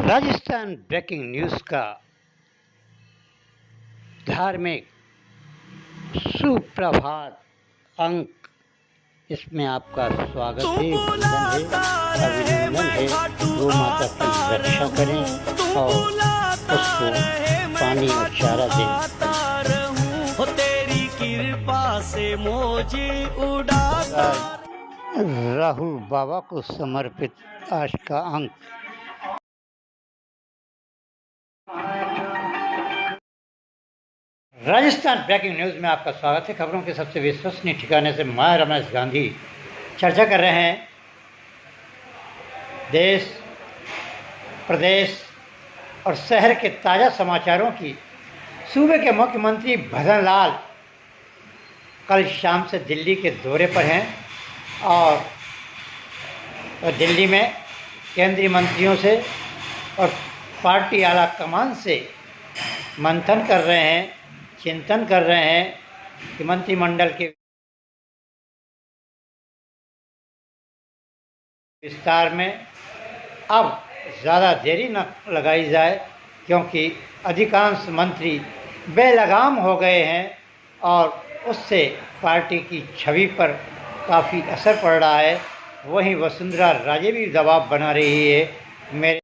Rajasthan breaking news का धार्मिक सुप्रभात अंक, इसमें आपका स्वागत है, वंदन है, अभिनंदन है। गौ माता की रक्षा करें और उसको पानी और चारा दें। तेरी कृपा से मौज उड़ा। राहुल बाबा को समर्पित आज का अंक। राजस्थान ब्रेकिंग न्यूज़ में आपका स्वागत है। खबरों के सबसे विश्वसनीय ठिकाने से मैं रमेश गांधी चर्चा कर रहे हैं देश, प्रदेश और शहर के ताज़ा समाचारों की। सूबे के मुख्यमंत्री भजन लाल कल शाम से दिल्ली के दौरे पर हैं और दिल्ली में केंद्रीय मंत्रियों से और पार्टी आला कमान से मंथन कर रहे हैं, चिंतन कर रहे हैं कि मंत्रिमंडल के विस्तार में अब ज़्यादा देरी न लगाई जाए, क्योंकि अधिकांश मंत्री बेलगाम हो गए हैं और उससे पार्टी की छवि पर काफ़ी असर पड़ रहा है। वहीं वसुंधरा राजे भी दबाव बना रही है मेरे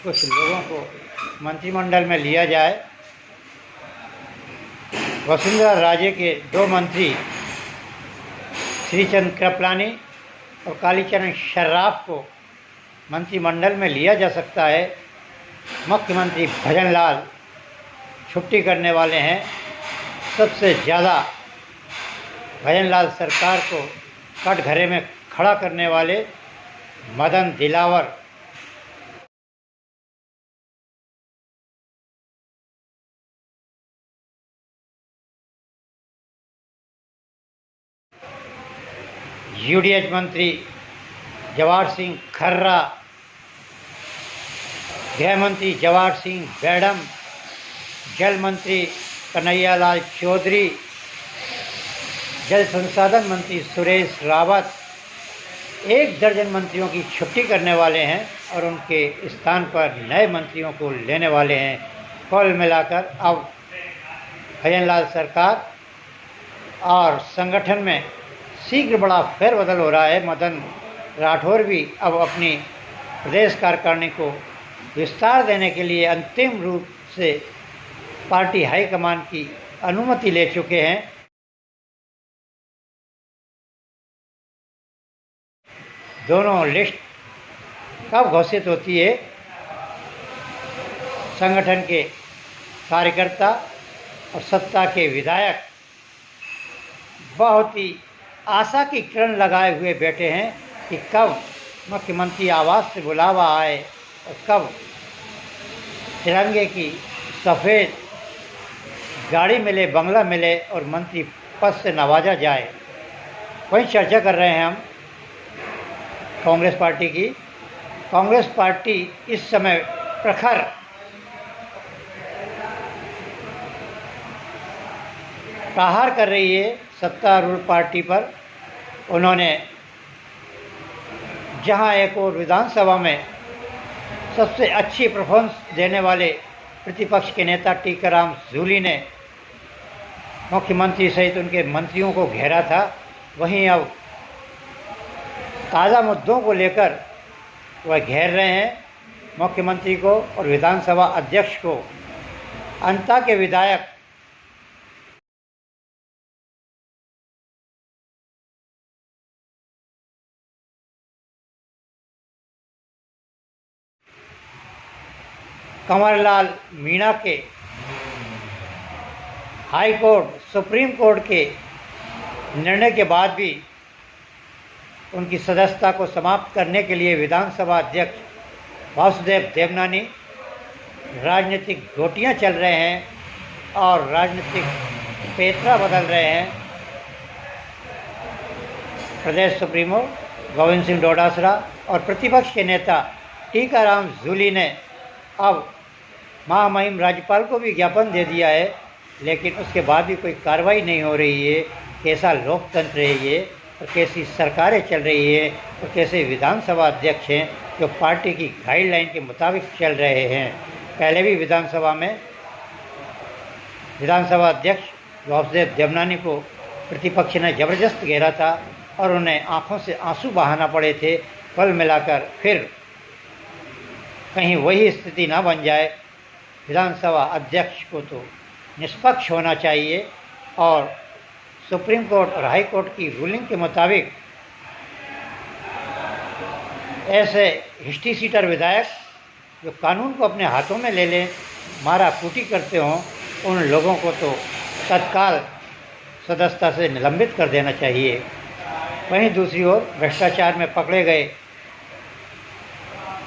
कुछ लोगों को मंत्रिमंडल में लिया जाए। वसुंधरा राजे के दो मंत्री श्रीचंद कृपलानी और कालीचरण शर्राफ को मंत्रिमंडल में लिया जा सकता है। मुख्यमंत्री भजन लाल छुट्टी करने वाले हैं। सबसे ज़्यादा भजन लाल सरकार को कटघरे में खड़ा करने वाले मदन दिलावर यूडीएच मंत्री जवाहर सिंह खर्रा, गृह मंत्री जवाहर सिंह बेडम, जल मंत्री कन्हैयालाल चौधरी, जल संसाधन मंत्री सुरेश रावत, 1 दर्जन मंत्रियों की छुट्टी करने वाले हैं और उनके स्थान पर नए मंत्रियों को लेने वाले हैं। कुल मिलाकर अब भजनलाल सरकार और संगठन में शीघ्र बड़ा फेरबदल हो रहा है। मदन राठौर भी अब अपनी प्रदेश कार्यकारिणी को विस्तार देने के लिए अंतिम रूप से पार्टी हाईकमान की अनुमति ले चुके हैं। दोनों लिस्ट कब घोषित होती है, संगठन के कार्यकर्ता और सत्ता के विधायक बहुत ही आशा की किरण लगाए हुए बैठे हैं कि कब मुख्यमंत्री आवास से बुलावा आए और कब तिरंगे की सफ़ेद गाड़ी मिले, बंगला मिले और मंत्री पद से नवाजा जाए। वहीं चर्चा कर रहे हैं हम कांग्रेस पार्टी की। कांग्रेस पार्टी इस समय प्रखर प्रहार कर रही है सत्तारूढ़ पार्टी पर। उन्होंने जहां एक और विधानसभा में सबसे अच्छी परफॉर्मेंस देने वाले प्रतिपक्ष के नेता टीकाराम जूली ने मुख्यमंत्री सहित उनके मंत्रियों को घेरा था, वहीं अब ताज़ा मुद्दों को लेकर वह घेर रहे हैं मुख्यमंत्री को और विधानसभा अध्यक्ष को। अंता के विधायक कंवरलाल मीणा के हाई कोर्ट, सुप्रीम कोर्ट के निर्णय के बाद भी उनकी सदस्यता को समाप्त करने के लिए विधानसभा अध्यक्ष वासुदेव देवनानी राजनीतिक गोटियां चल रहे हैं और राजनीतिक पेतरा बदल रहे हैं। प्रदेश सुप्रीमो गोविंद सिंह डोटासरा और प्रतिपक्ष के नेता टीकाराम जूली ने अब महामहिम राज्यपाल को भी ज्ञापन दे दिया है, लेकिन उसके बाद भी कोई कार्रवाई नहीं हो रही है। कैसा लोकतंत्र है ये। और कैसी सरकारें चल रही है और कैसे विधानसभा अध्यक्ष हैं जो पार्टी की गाइडलाइन के मुताबिक चल रहे हैं। पहले भी विधानसभा अध्यक्ष वासुदेव देवनानी को प्रतिपक्ष ने ज़बरदस्त घेरा था और उन्हें आंखों से आंसू बहाना पड़े थे। कुल मिलाकर फिर कहीं वही स्थिति ना बन जाए। विधानसभा अध्यक्ष को तो निष्पक्ष होना चाहिए और सुप्रीम कोर्ट और हाई कोर्ट की रूलिंग के मुताबिक ऐसे हिस्ट्री सीटर विधायक जो कानून को अपने हाथों में ले लें, मारा कूटी करते हों, उन लोगों को तो तत्काल सदस्यता से निलंबित कर देना चाहिए। वहीं दूसरी ओर भ्रष्टाचार में पकड़े गए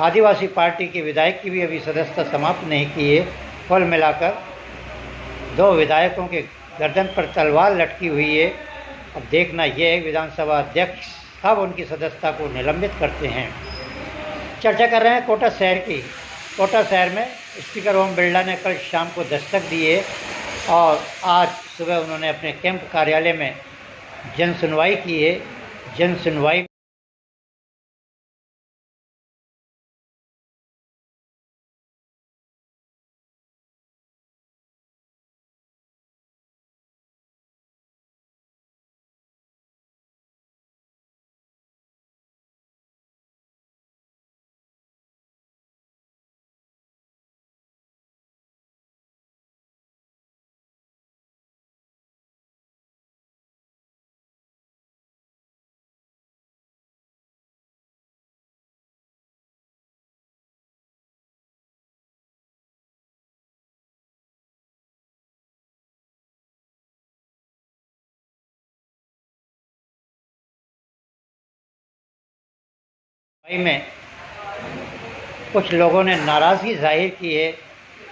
आदिवासी पार्टी के विधायक की भी अभी सदस्यता समाप्त नहीं की है। कुल मिलाकर 2 विधायकों के गर्दन पर तलवार लटकी हुई है। अब देखना यह है विधानसभा अध्यक्ष कब उनकी सदस्यता को निलंबित करते हैं। चर्चा कर रहे हैं कोटा शहर की। कोटा शहर में स्पीकर ओम बिरला ने कल शाम को दस्तक दी है और आज सुबह उन्होंने अपने कैंप कार्यालय में जन सुनवाई की है। जन सुनवाई में कुछ लोगों ने नाराज़गी जाहिर की है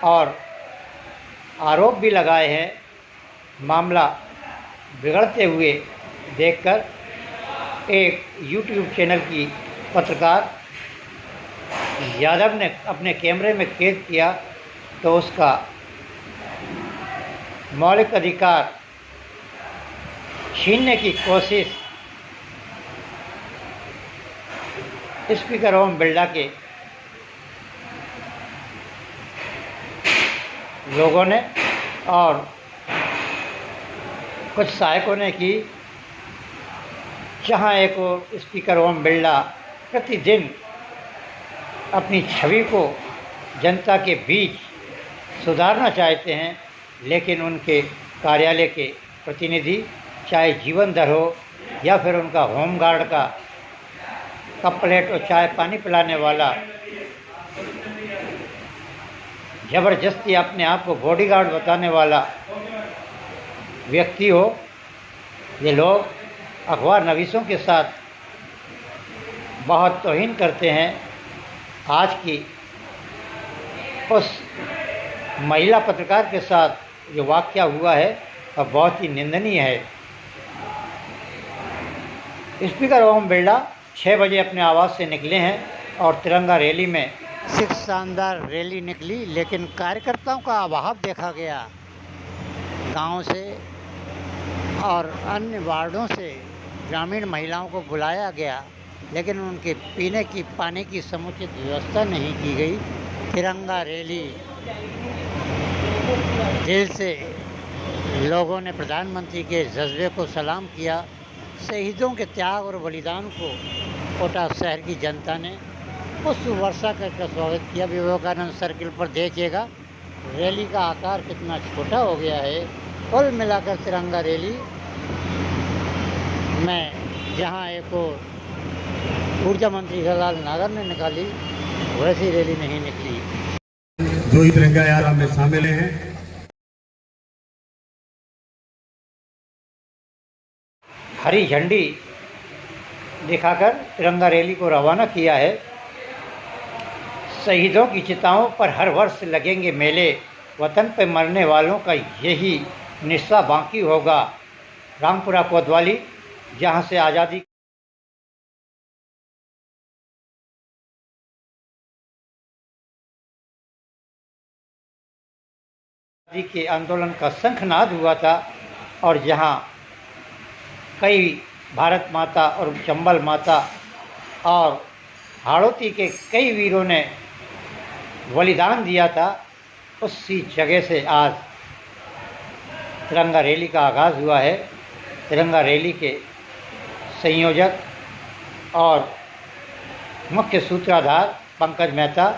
और आरोप भी लगाए हैं। मामला बिगड़ते हुए देखकर एक यूट्यूब चैनल की पत्रकार यादव ने अपने कैमरे में कैद किया तो उसका मौलिक अधिकार छीनने की कोशिश स्पीकर ओम बिरला के लोगों ने और कुछ सहायकों ने की। जहां एक और स्पीकर ओम बिरला प्रतिदिन अपनी छवि को जनता के बीच सुधारना चाहते हैं, लेकिन उनके कार्यालय के प्रतिनिधि, चाहे जीवनधर हो या फिर उनका होमगार्ड का कप प्लेट और चाय पानी पिलाने वाला, ज़बरदस्ती अपने आप को बॉडीगार्ड बताने वाला व्यक्ति हो, ये लोग अखबार नवीसों के साथ बहुत तौहीन करते हैं। आज की उस महिला पत्रकार के साथ जो वाक़या हुआ है वह बहुत ही निंदनीय है। स्पीकर ओम बिरला 6 बजे अपने आवास से निकले हैं और तिरंगा रैली में शानदार रैली निकली, लेकिन कार्यकर्ताओं का अभाव देखा गया। गांव से और अन्य वार्डों से ग्रामीण महिलाओं को बुलाया गया, लेकिन उनके पीने की पानी की समुचित व्यवस्था नहीं की गई। तिरंगा रैली दिल से लोगों ने प्रधानमंत्री के जज्बे को सलाम किया। शहीदों के त्याग और बलिदान को कोटा शहर की जनता ने पुष्प वर्षा करके स्वागत किया। विवेकानंद सर्किल पर देखिएगा रैली का आकार कितना छोटा हो गया है। कुल मिलाकर तिरंगा रैली में जहां एक और ऊर्जा मंत्री हिरालाल नागर ने निकाली, वैसी रैली नहीं निकली। जो तिरंगा यात्रा में शामिल हैं, हरी झंडी दिखाकर तिरंगा रैली को रवाना किया है। शहीदों की चिताओं पर हर वर्ष लगेंगे मेले, वतन पे मरने वालों का यही निस्सा बाकी होगा। रामपुरा कोतवाली, जहां से आज़ादी के आंदोलन का शंखनाद हुआ था और जहां कई भारत माता और चंबल माता और हाड़ौती के कई वीरों ने बलिदान दिया था, उसी जगह से आज तिरंगा रैली का आगाज़ हुआ है। तिरंगा रैली के संयोजक और मुख्य सूत्रधार पंकज मेहता,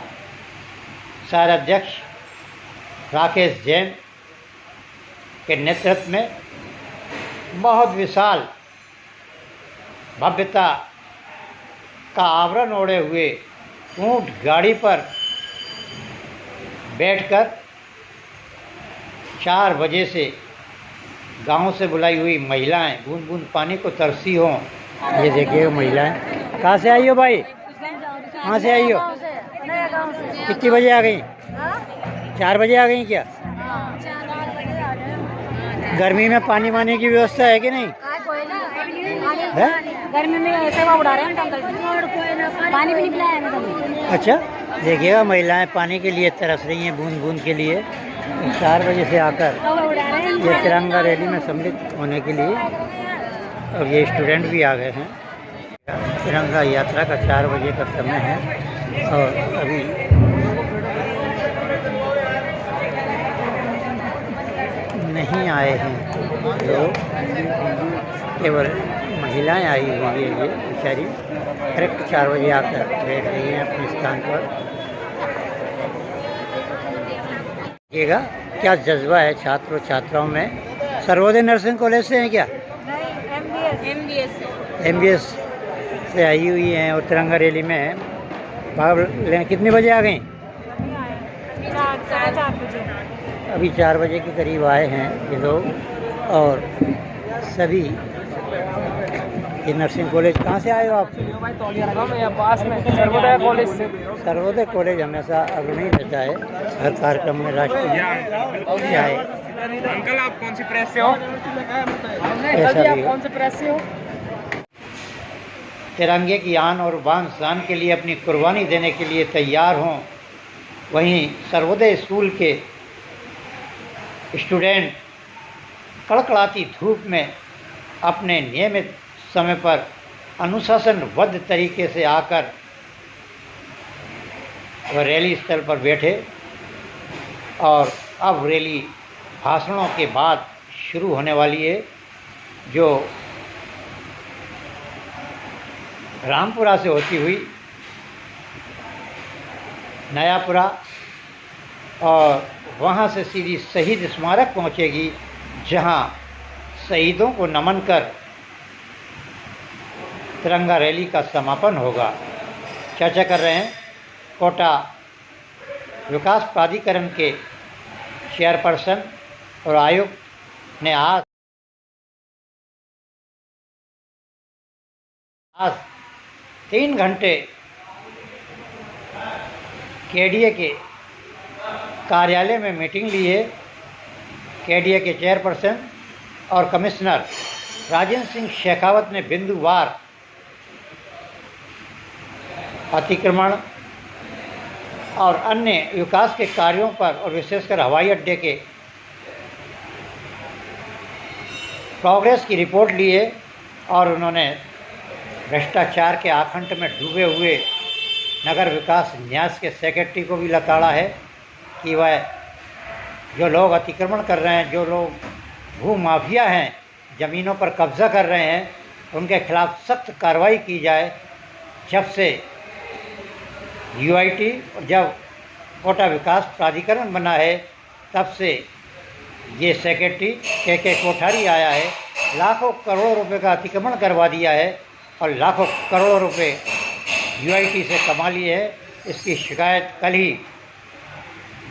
शहर अध्यक्ष राकेश जैन के नेतृत्व में बहुत विशाल भव्यता का आवरण ओढ़े हुए ऊंट गाड़ी पर बैठकर 4 बजे से गांव से बुलाई हुई महिलाएं बूंद बूंद पानी को तरसी हों। ये देखिए महिलाएं। कहाँ से आई हो भाई? कहाँ से आई हो? कितनी बजे आ गई? 4 बजे आ गई क्या? गर्मी में पानी वानी की व्यवस्था है कि नहीं? है? गर्मी में सेवा उड़ा रहे हैं, पानी भी नहीं पिलाया है कभी। अच्छा, देखिएगा महिलाएं पानी के लिए तरस रही हैं, बूंद बूंद के लिए। 4 बजे से आकर ये तिरंगा रैली में सम्मिलित होने के लिए, और ये स्टूडेंट भी आ गए हैं। तिरंगा यात्रा का 4 बजे का समय है और अभी नहीं आए हैं लोग, केवल महिलाएं आई हुई है। ये बेचारी करेक्ट 4 बजे आकर बैठ रही हैं अपने स्थान पर। देखिएगा क्या जज्बा है छात्रों छात्राओं में। सर्वोदय नर्सिंग कॉलेज से हैं क्या? MBS से आई हुई हैं और तिरंगा रैली में भाग लेने कितने बजे आ गई? 4 बजे। अभी 4 बजे के करीब आए हैं ये लोग। और सभी ये नर्सिंग कॉलेज कहाँ से आए हो आप? पास में सर्वोदय कॉलेज से। सर्वोदय कॉलेज हमेशा अग्रणी रहता है हर कार्यक्रम में। राष्ट्रीय चाहे अंकल आप कौन सी प्रेस से हो? ऐसा भी आप हो। कौन सी प्रेस से हो? तिरंगे की आन और बान शान के लिए अपनी कुर्बानी देने के लिए तैयार हों। वहीं सर्वोदय स्कूल के स्टूडेंट कड़कड़ाती धूप में अपने नियमित समय पर अनुशासनबद्ध तरीके से आकर वह रैली स्थल पर बैठे और अब रैली भाषणों के बाद शुरू होने वाली है, जो रामपुरा से होती हुई नयापुरा और वहाँ से सीधी शहीद स्मारक पहुँचेगी, जहाँ शहीदों को नमन कर तिरंगा रैली का समापन होगा। चर्चा कर रहे हैं कोटा विकास प्राधिकरण के चेयरपर्सन और आयुक्त ने आज 3 घंटे केडीए के कार्यालय में मीटिंग ली है। केडीए के चेयरपर्सन और कमिश्नर राजेंद्र सिंह शेखावत ने बिंदुवार अतिक्रमण और अन्य विकास के कार्यों पर और विशेषकर हवाई अड्डे के प्रोग्रेस की रिपोर्ट ली है और उन्होंने भ्रष्टाचार के आखंड में डूबे हुए नगर विकास न्यास के सेक्रेटरी को भी लताड़ा है कि वह जो लोग अतिक्रमण कर रहे हैं, जो लोग भू माफिया हैं, ज़मीनों पर कब्ज़ा कर रहे हैं, उनके खिलाफ सख्त कार्रवाई की जाए। जब से UIT जब कोटा विकास प्राधिकरण बना है, तब से ये सेक्रेटरी के कोठारी आया है, लाखों करोड़ों रुपए का अतिक्रमण करवा दिया है और लाखों करोड़ों रुपए UIT से कमा लिए हैं। इसकी शिकायत कल ही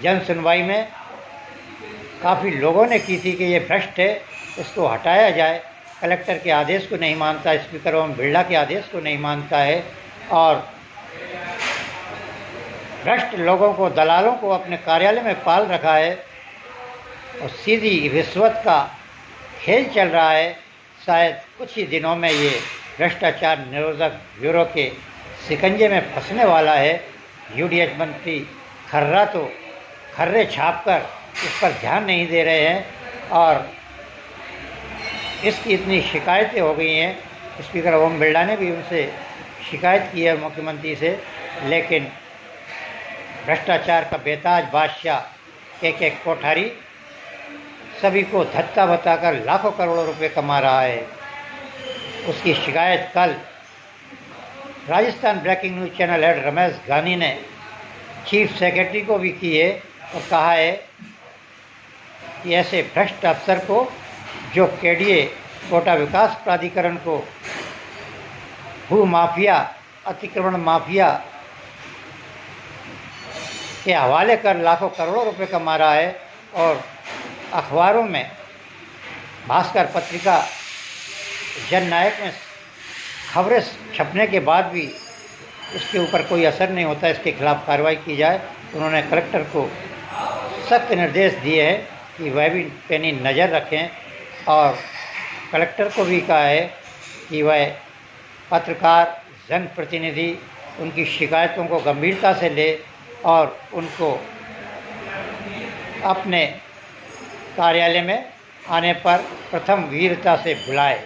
जन सुनवाई में काफ़ी लोगों ने की थी कि ये भ्रष्ट है, इसको हटाया जाए। कलेक्टर के आदेश को नहीं मानता, स्पीकर ओम बिरला के आदेश को नहीं मानता है और भ्रष्ट लोगों को, दलालों को अपने कार्यालय में पाल रखा है और सीधी रिश्वत का खेल चल रहा है। शायद कुछ ही दिनों में ये भ्रष्टाचार निरोधक ब्यूरो के शिकंजे में फंसने वाला है। UDH मंत्री खर्रा तो खर्रे छाप कर इस पर ध्यान नहीं दे रहे हैं और इसकी इतनी शिकायतें हो गई हैं स्पीकर ओम बिरला ने भी उनसे शिकायत की है मुख्यमंत्री से, लेकिन भ्रष्टाचार का बेताज बादशाह के कोठारी सभी को धत्ता बताकर लाखों करोड़ों रुपए कमा रहा है। उसकी शिकायत कल Rajasthan breaking news channel head Ramesh Gani ने चीफ सेक्रेटरी को भी की है और कहा है कि ऐसे भ्रष्ट अफसर को, जो केडीए कोटा विकास प्राधिकरण को भू माफिया, अतिक्रमण माफिया के हवाले कर लाखों करोड़ों रुपए कमा रहा है, और अखबारों में भास्कर पत्रिका, जननायक में खबरें छपने के बाद भी इसके ऊपर कोई असर नहीं होता, इसके खिलाफ कार्रवाई की जाए। उन्होंने कलेक्टर को सख्त निर्देश दिए हैं कि वह भी पैनी नज़र रखें, और कलेक्टर को भी कहा है कि वह पत्रकार, जनप्रतिनिधि उनकी शिकायतों को गंभीरता से ले और उनको अपने कार्यालय में आने पर प्रथम वीरता से बुलाए।